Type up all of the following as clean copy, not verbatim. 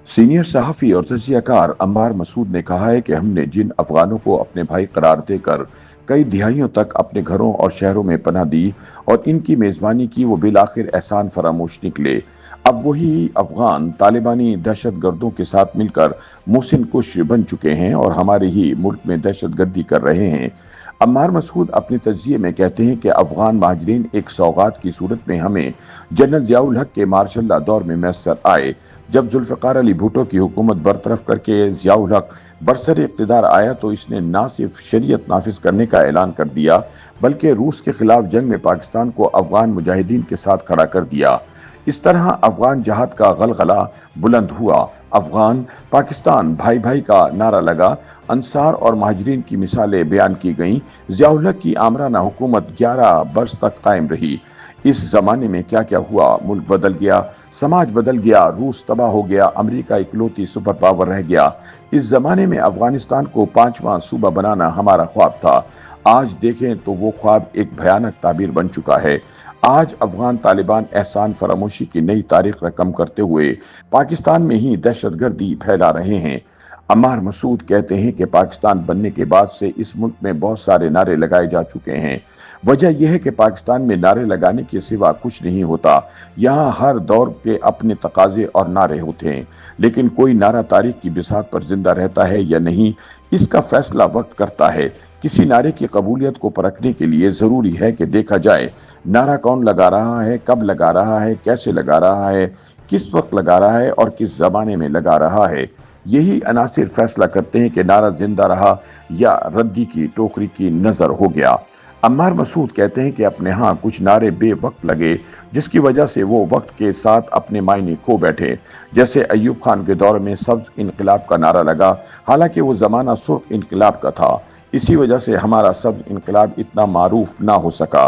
Senior सहाफ़ी और तजियाकार अम्मार मसूद ने कहा है कि हमने जिन अफगानों को अपने भाई करार देकर कई दिहाइयों तक अपने घरों और शहरों में पनाह दी और इनकी मेज़बानी की, वो बिलाखिर एहसान फरामोश निकले। अब वही अफगान तालिबानी दहशत गर्दों के साथ मिलकर मोहसिन कुश बन चुके हैं और हमारे ही मुल्क में दहशत गर्दी कर रहे हैं। अम्मार मसूद अपने तजिए में कहते हैं कि अफगान महाजरीन एक सौगात की सूरत में हमें जनरल जियाउल हक के मार्शल लॉ दौर में मैसर आए। जब जुल्फ़िकार अली भुट्टो की हुकूमत बरतरफ करके ज़ियाउल हक बरसर इक़्तिदार आया तो इसने ना सिर्फ शरीयत नाफिज करने का ऐलान कर दिया, बल्कि रूस के खिलाफ जंग में पाकिस्तान को अफगान मुजाहिदीन के साथ खड़ा कर दिया। इस तरह अफगान जहाद का गलगला बुलंद हुआ। अफगान पाकिस्तान भाई भाई का नारा लगा। अंसार और महाजरीन की मिसालें बयान की गईं। ज़ियाउल हक की आमराना हुकूमत 11 बरस तक कायम रही। इस जमाने में क्या क्या हुआ? मुल्क बदल गया, समाज बदल गया, रूस तबाह हो गया, अमेरिका इकलौती सुपर पावर रह गया। इस जमाने में अफगानिस्तान को 5वां सूबा बनाना हमारा ख्वाब था। आज देखें तो वो ख्वाब एक भयानक ताबीर बन चुका है। आज अफगान तालिबान एहसान फरामोशी की नई तारीख रकम करते हुए पाकिस्तान में ही दहशतगर्दी फैला रहे हैं। अम्मार मसूद कहते हैं कि पाकिस्तान बनने के बाद से इस मुल्क में बहुत सारे नारे लगाए जा चुके हैं। वजह यह है कि पाकिस्तान में नारे लगाने के सिवा कुछ नहीं होता। यहाँ हर दौर के अपने तकाजे और नारे होते हैं, लेकिन कोई नारा तारीख की बिसात पर जिंदा रहता है या नहीं, इसका फैसला वक्त करता है। किसी नारे की कबूलियत को परखने के लिए जरूरी है कि देखा जाए नारा कौन लगा रहा है, कब लगा रहा है, कैसे लगा रहा है, किस वक्त लगा रहा है और किस जमाने में लगा रहा है। यही अनासिर फैसला करते हैं कि नारा जिंदा रहा या रद्दी की टोकरी की नजर हो गया। अम्मार मसूद कहते हैं कि अपने यहाँ कुछ नारे बेवक्त लगे, जिसकी वजह से वो वक्त के साथ अपने मायने खो बैठे। जैसे अयूब खान के दौर में सब्ज इनकलाब का नारा लगा, हालांकि वो जमाना सुर्ख इनकलाब का था। इसी वजह से हमारा सब्ज इनकलाब इतना मारूफ ना हो सका।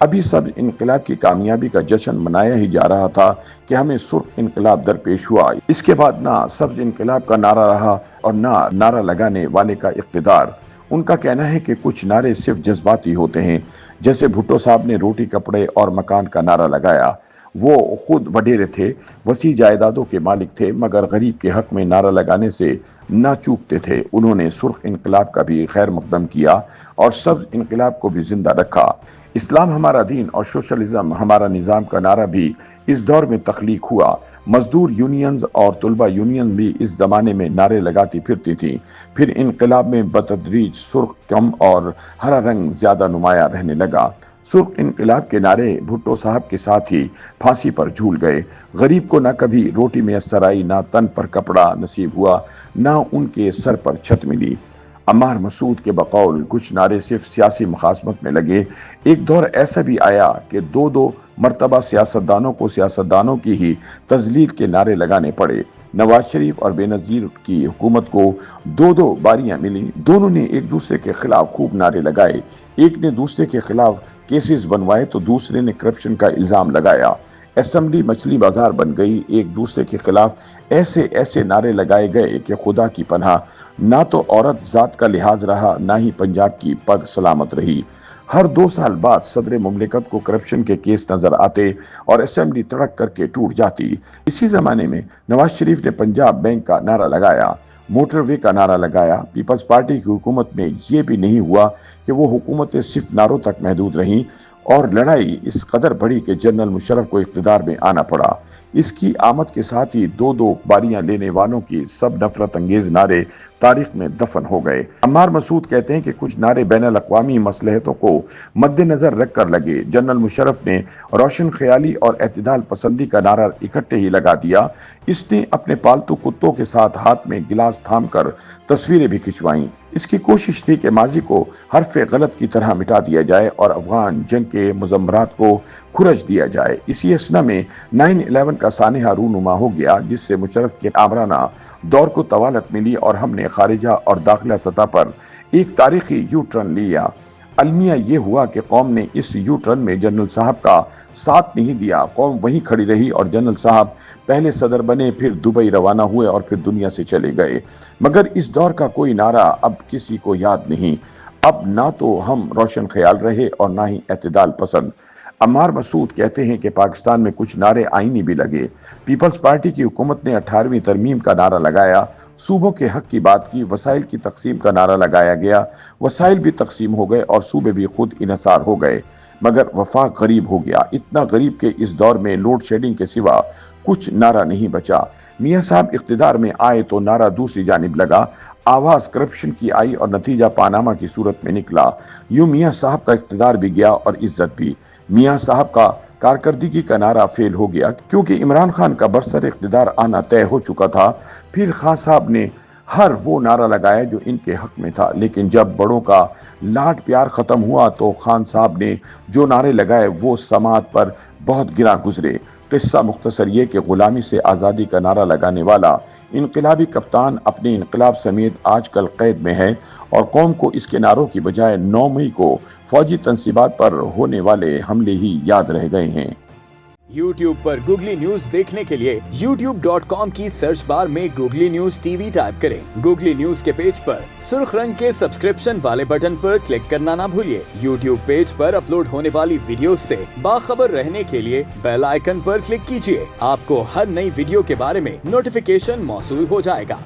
अभी सब्ज इनकलाब की कामयाबी का जश्न मनाया ही जा रहा था कि हमें सुर्ख इनकलाब दरपेश हुआ। इसके बाद ना सब्ज इनकलाब का नारा रहा और ना नारा लगाने वाले का इक़्तिदार। उनका कहना है कि कुछ नारे सिर्फ जज्बाती होते हैं। जैसे भुट्टो साहब ने रोटी, कपड़े और मकान का नारा लगाया। वो खुद वडेरे थे, वसी जायदादों के मालिक थे, मगर गरीब के हक में नारा लगाने से ना चूकते थे। उन्होंने सुर्ख इनकलाब का भी खैर मकदम किया और सब्ज इनकलाब को भी जिंदा रखा। इस्लाम हमारा दीन और सोशलिज्म हमारा निज़ाम का नारा भी इस दौर में तख्लीक हुआ। मजदूर यूनियंस और तुलबा यूनियन भी इस जमाने में नारे लगाती फिरती थी। फिर इनकलाब में बतदरीज सुर्ख कम और हरा रंग ज्यादा नुमाया रहने लगा। सुर्ख इनकलाब के नारे भुट्टो साहब के साथ ही फांसी पर झूल गए। गरीब को न कभी रोटी मैसर आई, ना तन पर कपड़ा नसीब हुआ, ना उनके सर पर छत मिली। अम्मार मसूद के बकौल कुछ नारे सिर्फ सियासी मुखासमत में लगे। एक दौर ऐसा भी आया कि दो दो मर्तबा सियासतदानों की ही तजलील के नारे लगाने पड़े। नवाज शरीफ और बेनजीर की हुकूमत को दो दो बारियां मिली। दोनों ने एक दूसरे के खिलाफ खूब नारे लगाए। एक ने दूसरे के खिलाफ केसेस बनवाए तो दूसरे ने करप्शन का इल्जाम लगाया। असेंबली मछली बाजार बन गई। एक दूसरे के खिलाफ ऐसे ऐसे नारे लगाए गए कि खुदा की पनाह, ना तो औरत जात का लिहाज रहा, ना ही पंजाब की पग सलामत रही। हर 2 साल बाद सदर मुमलिकत को करप्शन के केस नजर आते और असेंबली तड़क करके टूट जाती। इसी जमाने में नवाज शरीफ ने पंजाब बैंक का नारा लगाया, मोटरवे का नारा लगाया। पीपल्स पार्टी की हुकूमत में यह भी नहीं हुआ कि वो हुकूमतें सिर्फ नारों तक महदूद रहीं और लड़ाई इस कदर बढ़ी कि जनरल मुशर्रफ को इख्तिदार में आना पड़ा। इसकी आमद के साथ ही दो दो बारियां लेने वालों की सब नफरत अंगेज नारे तारीख में दफन हो गए। अम्मार मसूद कहते हैं कि कुछ नारे बैनुल अक़वामी मसलहतों को मद्देनजर रखकर लगे। जनरल मुशर्रफ ने रोशन ख्याली और एतदाल पसंदी का नारा इकट्ठे ही लगा दिया। इसने अपने पालतू कुत्तों के साथ हाथ में गिलास थाम कर तस्वीरें भी खिंचवाईं। इसकी कोशिश थी कि माजी को हरफ गलत की तरह मिटा दिया जाए और अफगान जंग के मुज़म्मरात को खुरच दिया जाए। इसी असना में 9/11 का सानहा रूनुमा हो गया, जिससे मुशर्रफ के आमराना दौर को तवालत मिली और हमने खारिजा और दाखिला सतह पर एक तारीखी यू टर्न लिया। अलमिया ये हुआ कि कौम ने इस यू टर्न में जनरल साहब का साथ नहीं दिया। कौम वहीं खड़ी रही और जनरल साहब पहले सदर बने, फिर दुबई रवाना हुए और फिर दुनिया से चले गए। मगर इस दौर का कोई नारा अब किसी को याद नहीं। अब ना तो हम रोशन ख्याल रहे और ना ही एतदाल पसंद। अम्मार मसूद कहते हैं कि पाकिस्तान में कुछ नारे आईनी भी लगे। पीपल्स पार्टी की हुकूमत ने 18वीं तरमीम का नारा लगाया, सूबों के हक की बात की, वसाइल की तकसीम का नारा लगाया गया, वसाइल भी तकसीम हो गए और सूबे भी खुद इन्हसार हो गए, मगर वफाक गरीब हो गया। इतना गरीब के इस दौर में लोड शेडिंग के सिवा कुछ नारा नहीं बचा। मियाँ साहब इख्तिदार में आए तो नारा दूसरी जानिब लगा, आवाज करप्शन की आई और नतीजा पानामा की सूरत में निकला। यूं मियाँ साहब का इख्तिदार भी गया और इज्जत भी। मियाँ साहब का कारकर्दगी का नारा फेल हो गया क्योंकि इमरान खान का बरसर इख्तिदार आना तय हो चुका था। फिर खान साहब ने हर वो नारा लगाया जो इनके हक में था, लेकिन जब बड़ों का लाड प्यार खत्म हुआ तो खान साहब ने जो नारे लगाए वो समात पर बहुत गिरा गुजरे। किस्सा मुख्तसर ये कि गुलामी से आज़ादी का नारा लगाने वाला इनकलाबी कप्तान अपने इनकलाब समेत आजकल कैद में है और कौम को इसके नारों की बजाय 9 मई को फौजी तंसीबात पर होने वाले हमले ही याद रह गए हैं। YouTube पर गूगली न्यूज देखने के लिए youtube.com की सर्च बार में गूगली न्यूज टीवी टाइप करें। गूगली न्यूज के पेज पर सुर्ख रंग के सब्सक्रिप्शन वाले बटन पर क्लिक करना ना भूलिए। YouTube पेज पर अपलोड होने वाली वीडियोस से बाखबर रहने के लिए बेल आइकन पर क्लिक कीजिए। आपको हर नई वीडियो के बारे में नोटिफिकेशन मौसूल हो जाएगा।